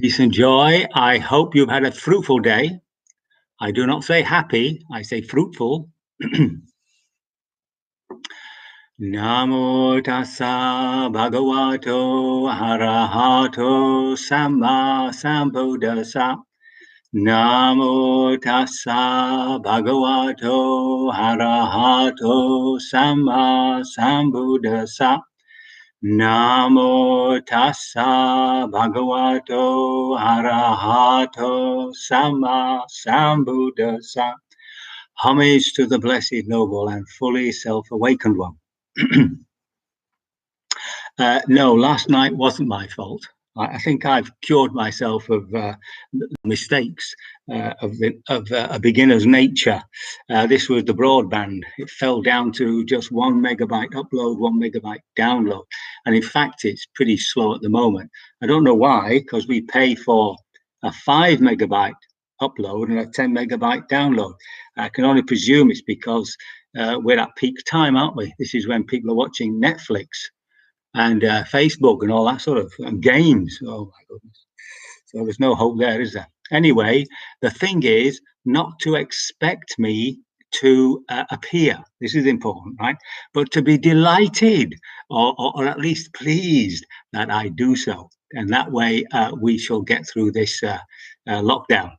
Peace and joy. I hope you've had a fruitful day. I do not say happy, I say fruitful. Namo tassa bhagavato arahato samma sambuddhassa. Namo tassa bhagavato arahato samma sambuddhassa. Namo tassa bhagavato arahato samma sambuddhassa. Homage to the blessed, noble, and fully self-awakened one. No, last night wasn't my fault. I think I've cured myself of mistakes of a beginner's nature. This was the broadband. It fell down to just 1 megabyte upload, 1 megabyte download. And in fact, it's pretty slow at the moment. I don't know why, because we pay for a 5 megabyte upload and a 10 megabyte download. I can only presume it's because we're at peak time, aren't we? This is when people are watching Netflix and Facebook and all that sort of games. Oh my goodness. So there's no hope there, is there? Anyway, the thing is not to expect me to appear. This is important, right? But to be delighted or at least pleased that I do so. And that way we shall get through this lockdown.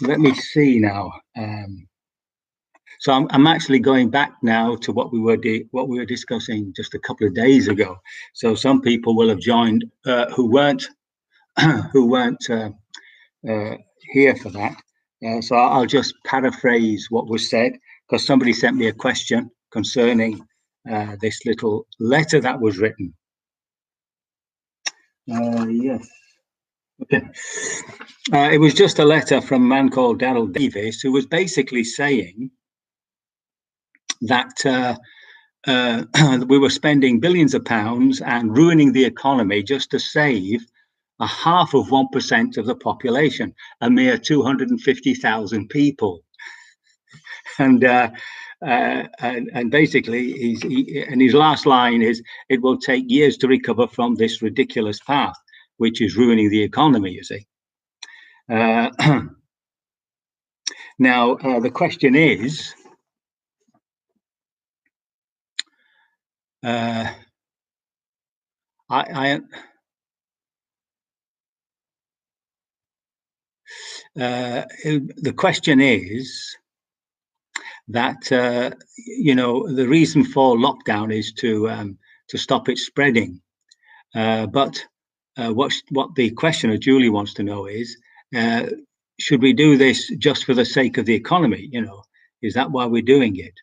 Let me see now. So I'm actually going back now to what we were discussing just a couple of days ago. So some people will have joined who weren't here for that. So I'll just paraphrase what was said, because somebody sent me a question concerning this little letter that was written. Yes. Okay. It was just a letter from a man called Daryl Davis, who was basically saying that we were spending billions of pounds and ruining the economy just to save 0.5% of the population, a mere 250,000 people. And basically, his last line is, "It will take years to recover from this ridiculous path, which is ruining the economy." You see. Now the question is. The question is that the reason for lockdown is to stop it spreading, but what the questioner Julie wants to know is, should we do this just for the sake of the economy? Is that why we're doing it?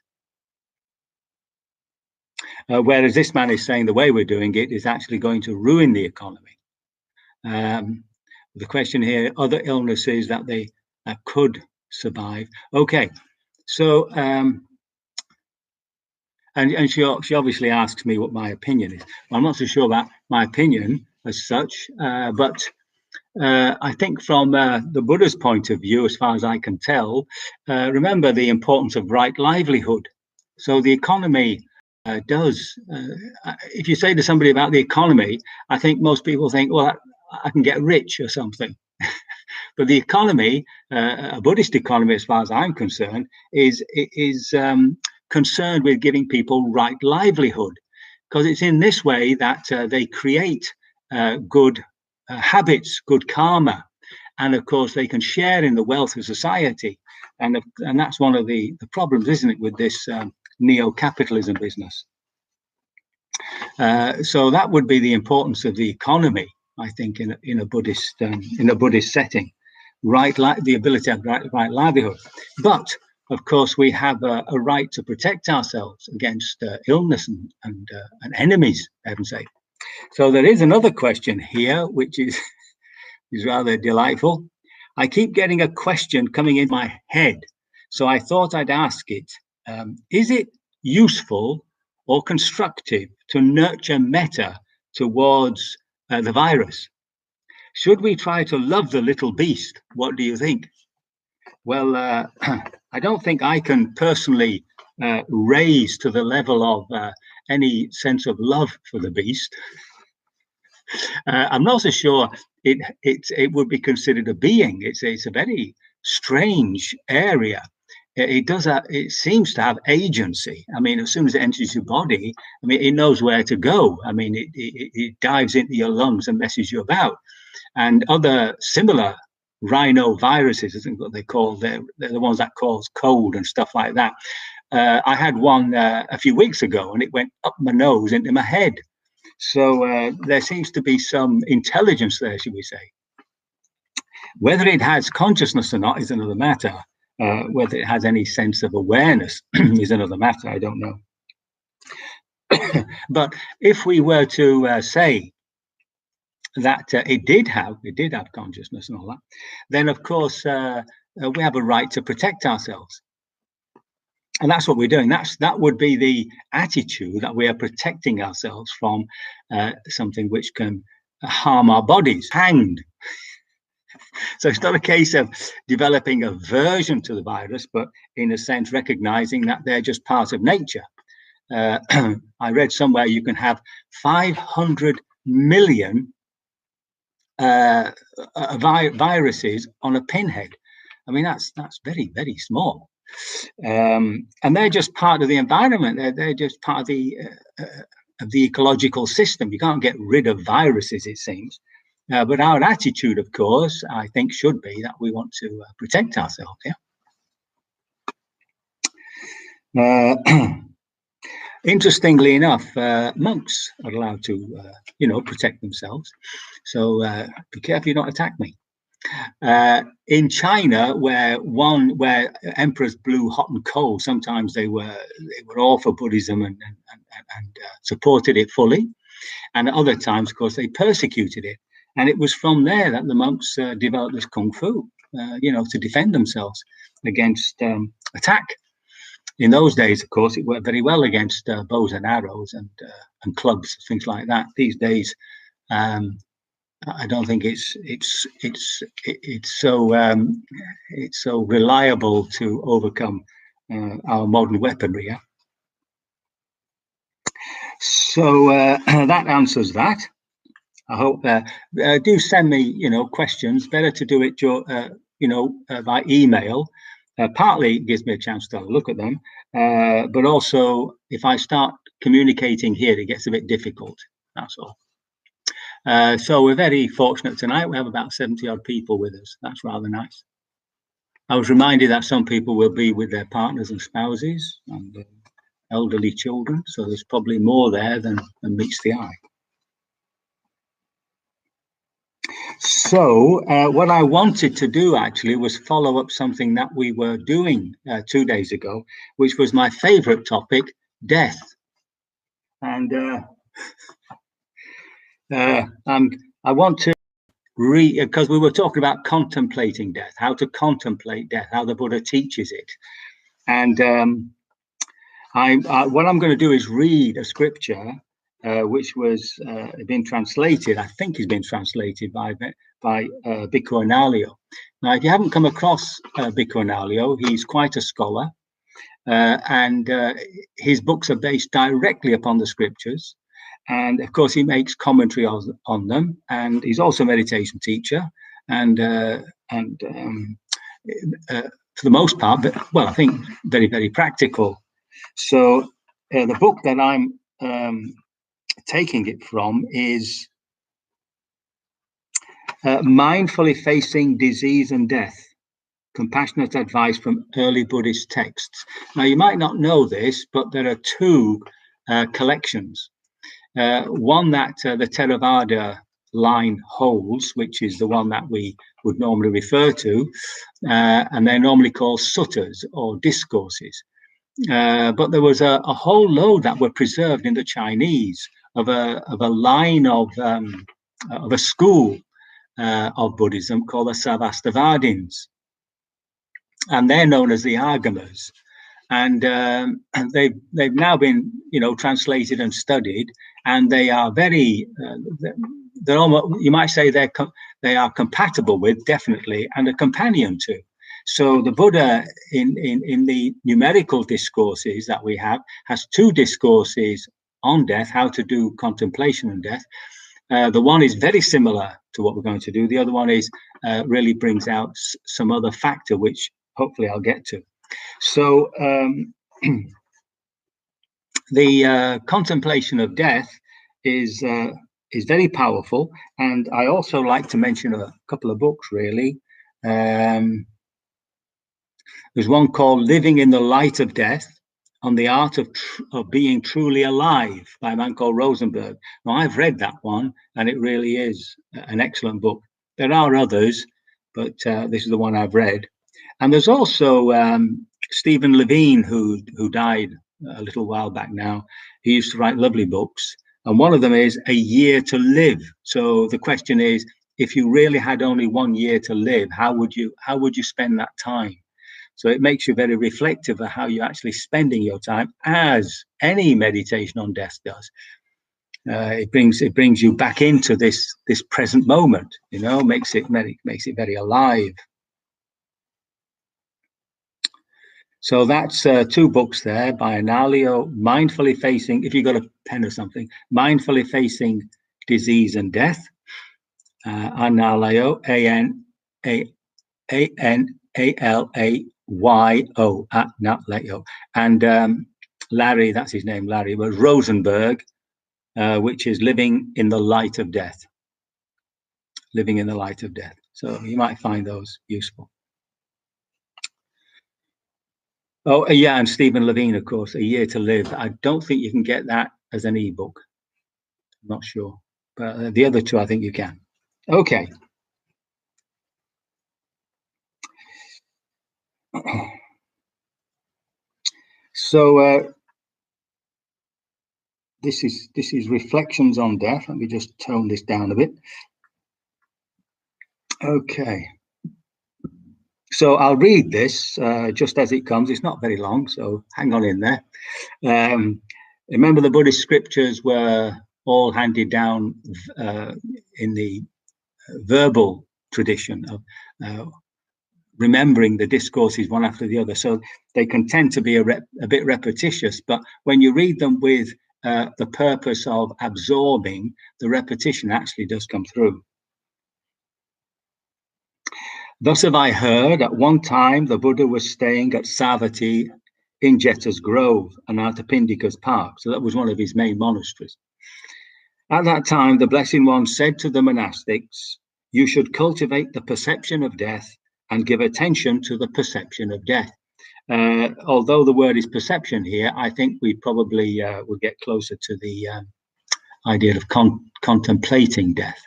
Whereas this man is saying the way we're doing it is actually going to ruin the economy. The question here, other illnesses that they could survive. Okay, so and she obviously asks me what my opinion is. Well, I'm not so sure about my opinion as such, but I think from the Buddha's point of view, as far as I can tell, remember the importance of right livelihood. So the economy does. If you say to somebody about the economy, I think most people think, well, I can get rich or something. But the economy, a Buddhist economy, as far as I'm concerned, is concerned with giving people right livelihood, because it's in this way that they create good habits, good karma, and of course they can share in the wealth of society. And that's one of the problems, isn't it, with this neo-capitalism business. So that would be the importance of the economy, I think, in a Buddhist setting, the ability to have right livelihood. But of course, we have a right to protect ourselves against illness and enemies, for heaven's sake. So there is another question here, which is rather delightful. I keep getting a question coming in my head, so I thought I'd ask it. Is it useful or constructive to nurture metta towards the virus? Should we try to love the little beast? What do you think? Well, I don't think I can personally raise to the level of any sense of love for the beast. I'm not so sure it would be considered a being. It's a very strange area. It seems to have agency. I mean, as soon as it enters your body, I mean, it knows where to go. I mean, it dives into your lungs and messes you about. And other similar rhinoviruses, I think what they call, they're the ones that cause cold and stuff like that. I had one a few weeks ago, and it went up my nose into my head. So there seems to be some intelligence there, should we say. Whether it has consciousness or not is another matter. Whether it has any sense of awareness is another matter. I don't know. But if we were to say that it did have consciousness and all that, then of course we have a right to protect ourselves. And that's what we're doing. That would be the attitude, that we are protecting ourselves from something which can harm our bodies. Hanged. So it's not a case of developing aversion to the virus, but in a sense recognizing that they're just part of nature. I read somewhere you can have 500 million viruses on a pinhead. I mean, that's very, very small. And they're just part of the environment. They're just part of the ecological system. You can't get rid of viruses, it seems. But our attitude, of course, I think should be that we want to protect ourselves. Yeah. Interestingly enough, monks are allowed to, protect themselves. So be careful you don't attack me. In China, where emperors blew hot and cold, sometimes they were all for Buddhism and supported it fully, and at other times, of course, they persecuted it. And it was from there that the monks developed this kung fu, to defend themselves against attack. In those days, of course, it worked very well against bows and arrows and clubs, things like that. These days, I don't think it's so reliable to overcome our modern weaponry. Yeah? So that answers that. I hope do send me, questions. Better to do it, by email. Partly it gives me a chance to have a look at them, but also if I start communicating here, it gets a bit difficult. That's all. So we're very fortunate tonight. We have about 70 odd people with us. That's rather nice. I was reminded that some people will be with their partners and spouses and elderly children. So there's probably more there than meets the eye. So what I wanted to do actually was follow up something that we were doing 2 days ago, which was my favorite topic, death. And I want to because we were talking about contemplating death, how to contemplate death, how the Buddha teaches it. And what I'm going to do is read a scripture which was been translated, I think has been translated by Bhikkhu Anālio. Now, if you haven't come across Bhikkhu Anālio, he's quite a scholar, and his books are based directly upon the scriptures. And of course, he makes commentary on them, and he's also a meditation teacher. And for the most part, but I think very, very practical. So the book that I'm taking it from is Mindfully Facing Disease and Death, Compassionate Advice from Early Buddhist Texts. Now, you might not know this, but there are two collections. One that the Theravada line holds, which is the one that we would normally refer to, and they're normally called suttas or discourses. But there was a whole load that were preserved in the Chinese of a line of a school of Buddhism called the Sarvastivadins, and they're known as the Agamas. And they've now been translated and studied, and they are very they're almost, you might say they are compatible with, definitely, and a companion to. So the Buddha in the numerical discourses that we have has two discourses on death, how to do contemplation on death, The one is very similar to what we're going to do. The other one is really brings out some other factor, which hopefully I'll get to. So the Contemplation of Death is very powerful, and I also like to mention a couple of books. Really, there's one called "Living in the Light of Death: On the Art of Being Truly Alive" by a man called Rosenberg. Now, I've read that one, and it really is an excellent book. There are others, but this is the one I've read. And there's also Stephen Levine, who died a little while back now. He used to write lovely books, and one of them is A Year to Live. So the question is, if you really had only 1 year to live, how would you spend that time? So it makes you very reflective of how you're actually spending your time, as any meditation on death does. It brings you back into this present moment. Makes it very alive. So that's 2 books there by Analio, Mindfully Facing, if you've got a pen or something, Mindfully Facing Disease and Death. Analio, Analayo, Analeo. And Larry, that's his name, Larry, was Rosenberg, which is Living in the Light of Death. Living in the Light of Death. So you might find those useful. Oh, yeah, and Stephen Levine, of course, A Year to Live. I don't think you can get that as an ebook. I'm not sure. But the other 2, I think you can. Okay. So this is Reflections on Death. Let me just tone this down a bit. Okay. So I'll read this just as it comes. It's not very long, so hang on in there. Remember, the Buddhist scriptures were all handed down in the verbal tradition of remembering the discourses one after the other. So they can tend to be a bit repetitious, but when you read them with the purpose of absorbing, the repetition actually does come through. Thus have I heard, at one time the Buddha was staying at Savatthi in Jetta's Grove and Anathapindika's Park. So that was one of his main monasteries. At that time, the Blessed One said to the monastics, "You should cultivate the perception of death and give attention to the perception of death." Although the word is perception here, I think we probably will get closer to the idea of contemplating death.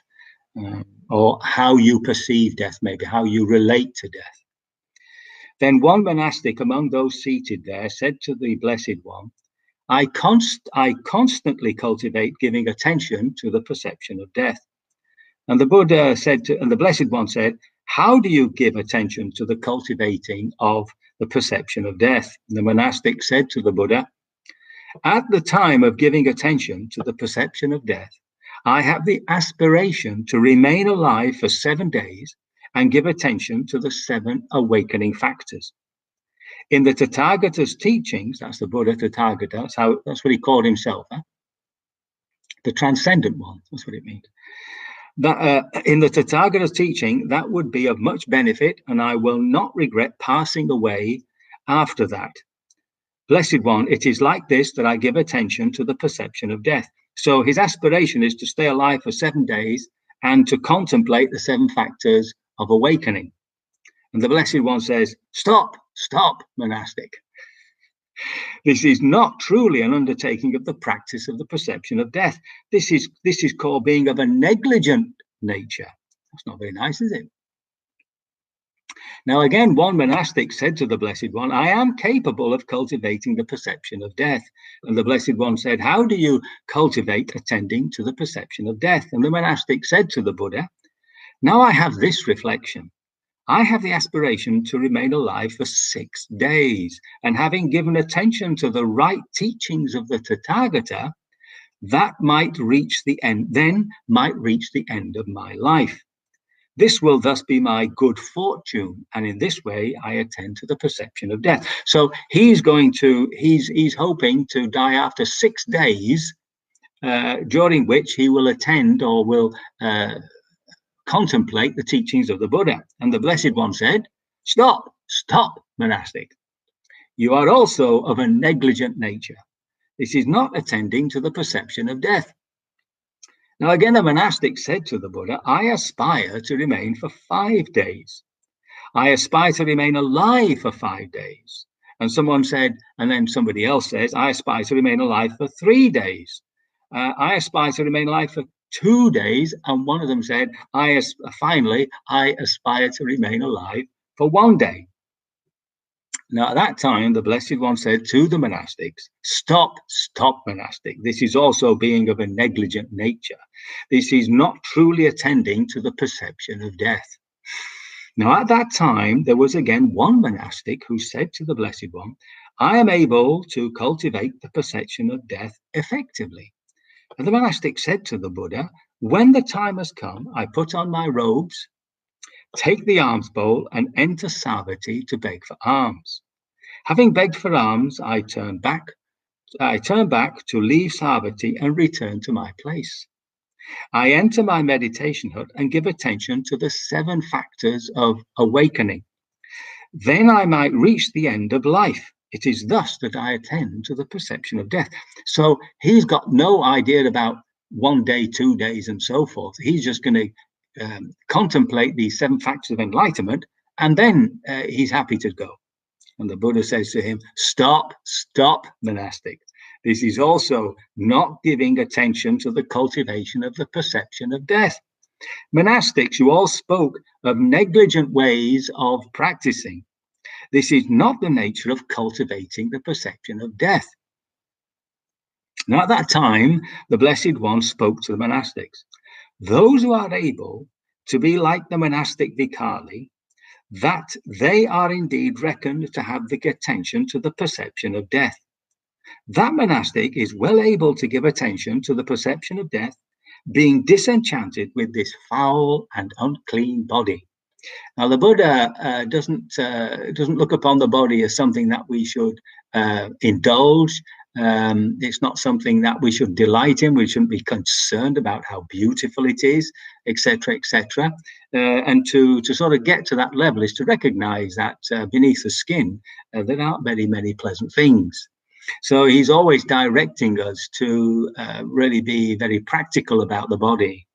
Or how you perceive death, maybe how you relate to death. Then one monastic among those seated there said to the Blessed One, I constantly cultivate giving attention to the perception of death. And the Buddha said and the Blessed One said, how do you give attention to the cultivating of the perception of death? And the monastic said to the Buddha, at the time of giving attention to the perception of death, I have the aspiration to remain alive for 7 days and give attention to the 7 awakening factors. In the Tathagata's teachings, that's the Buddha Tathagata, that's what he called himself, the transcendent one, that's what it means. That in the Tathagata's teaching, that would be of much benefit, and I will not regret passing away after that. Blessed One, it is like this that I give attention to the perception of death. So his aspiration is to stay alive for 7 days and to contemplate the 7 factors of awakening. And the Blessed One says, stop, monastic. This is not truly an undertaking of the practice of the perception of death. This is called being of a negligent nature. That's not very nice, is it? Now, again, one monastic said to the Blessed One, I am capable of cultivating the perception of death. And the Blessed One said, how do you cultivate attending to the perception of death? And the monastic said to the Buddha, now I have this reflection. I have the aspiration to remain alive for 6 days. And having given attention to the right teachings of the Tathagata, that might reach the end of my life. This will thus be my good fortune, and in this way I attend to the perception of death. So he's hoping to die after 6 days during which he will attend or will contemplate the teachings of the Buddha. And the Blessed One said, "Stop, stop, monastic. You are also of a negligent nature. This is not attending to the perception of death." Now, again, the monastic said to the Buddha, "I aspire to remain for 5 days. I aspire to remain alive for 5 days." And someone said, and then somebody else says, "I aspire to remain alive for 3 days. I aspire to remain alive for 2 days." And one of them said, finally, I aspire to remain alive for 1 day. Now, at that time, the Blessed One said to the monastics, "Stop, stop, monastic. This is also being of a negligent nature. This is not truly attending to the perception of death." Now, at that time, there was again one monastic who said to the Blessed One, "I am able to cultivate the perception of death effectively." And the monastic said to the Buddha, "When the time has come, I put on my robes, take the alms bowl, and enter Savatthi to beg for alms. Having begged for alms, I turn back to leave Savatthi and return to my place. I enter my meditation hut and give attention to the 7 factors of awakening. Then I might reach the end of life. It is thus that I attend to the perception of death." So he's got no idea about 1 day, 2 days, and so forth. He's just going to contemplate these 7 factors of enlightenment, and then he's happy to go. And the Buddha says to him, "Stop, stop, monastic. This is also not giving attention to the cultivation of the perception of death. Monastics, you all spoke of negligent ways of practicing. This is not the nature of cultivating the perception of death." Now, at that time, the Blessed One spoke to the monastics. "Those who are able to be like the monastic Vikali, that they are indeed reckoned to have the attention to the perception of death. That monastic is well able to give attention to the perception of death, being disenchanted with this foul and unclean body." Now, the Buddha doesn't look upon the body as something that we should indulge. It's not something that we should delight in. We shouldn't be concerned about how beautiful it is, etc., etc. And to sort of get to that level is to recognize that beneath the skin, there aren't very many pleasant things. So he's always directing us to really be very practical about the body.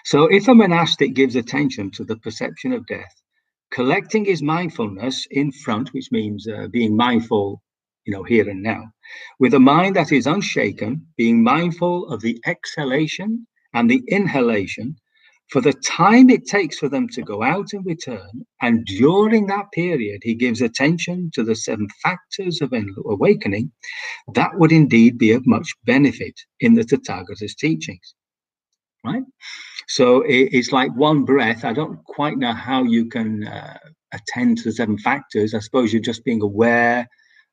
So if a monastic gives attention to the perception of death, collecting his mindfulness in front, which means being mindful, here and now, with a mind that is unshaken, being mindful of the exhalation and the inhalation, for the time it takes for them to go out and return, and during that period he gives attention to the 7 factors of awakening, that would indeed be of much benefit in the Tathagata's teachings, right? So it's like one breath. I don't quite know how you can attend to the 7 factors. I suppose you're just being aware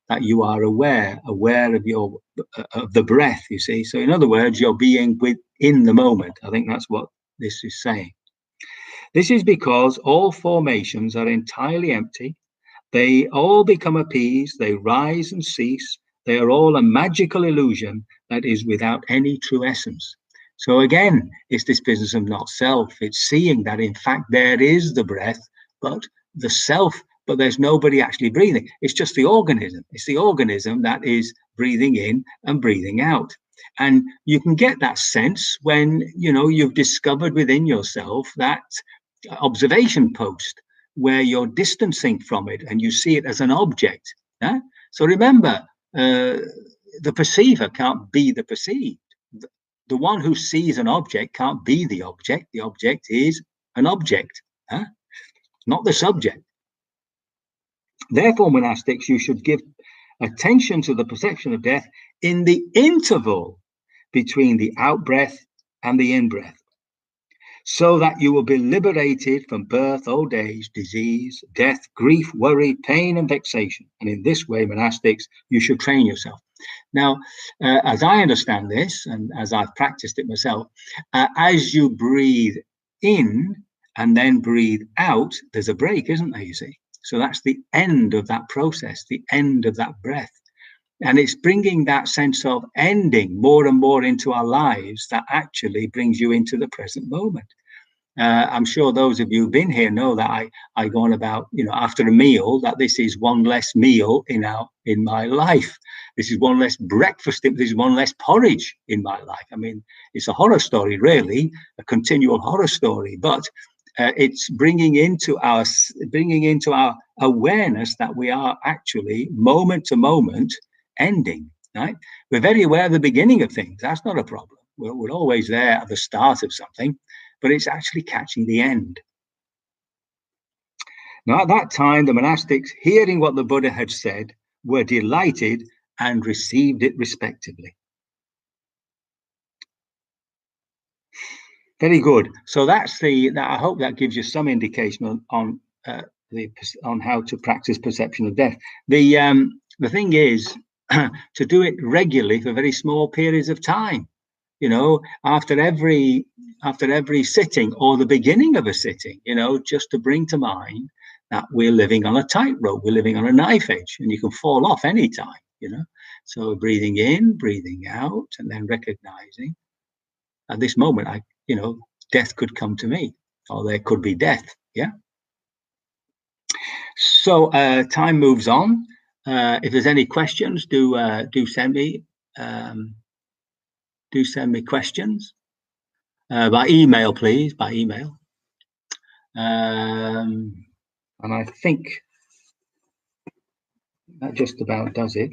that you are aware of the breath, you see. So in other words, you're being within the moment. I think that's what this is saying. This is because all formations are entirely empty. They all become appeased. They rise and cease. They are all a magical illusion that is without any true essence. So again, it's this business of not self. It's seeing that, in fact, there is the breath, but the self, but there's nobody actually breathing. It's just the organism. It's the organism that is breathing in and breathing out. And you can get that sense when, you've discovered within yourself that observation post where you're distancing from it and you see it as an object. So remember, the perceiver can't be the perceived. The one who sees an object can't be the object. The object is an object, not the subject. Therefore, monastics, you should give attention to the perception of death in the interval between the out-breath and the in-breath, so that you will be liberated from birth, old age, disease, death, grief, worry, pain, and vexation. And in this way, monastics, you should train yourself. Now, as I understand this, and as I've practiced it myself, as you breathe in and then breathe out, there's a break, isn't there, you see? So that's the end of that process, the end of that breath. And it's bringing that sense of ending more and more into our lives that actually brings you into the present moment. I'm sure those of you who've been here know that I go on about, after a meal, that this is one less meal in my life. This is one less breakfast. This is one less porridge in my life. I mean, it's a horror story, really, a continual horror story. But it's bringing into our awareness that we are actually moment to moment ending. Right? We're very aware of the beginning of things. That's not a problem. We're always there at the start of something, but it's actually catching the end. Now, at that time, the monastics, hearing what the Buddha had said, were delighted and received it respectively. Very good. So that's I hope that gives you some indication on how to practice perception of death. The thing is to do it regularly for very small periods of time. After every sitting or the beginning of a sitting, just to bring to mind that we're living on a tightrope, we're living on a knife edge, and you can fall off anytime, So breathing in, breathing out, and then recognizing at this moment, death could come to me, or there could be death. Yeah. So time moves on. If there's any questions, do send me. Do send me questions. By email, please, by email. And I think that just about does it.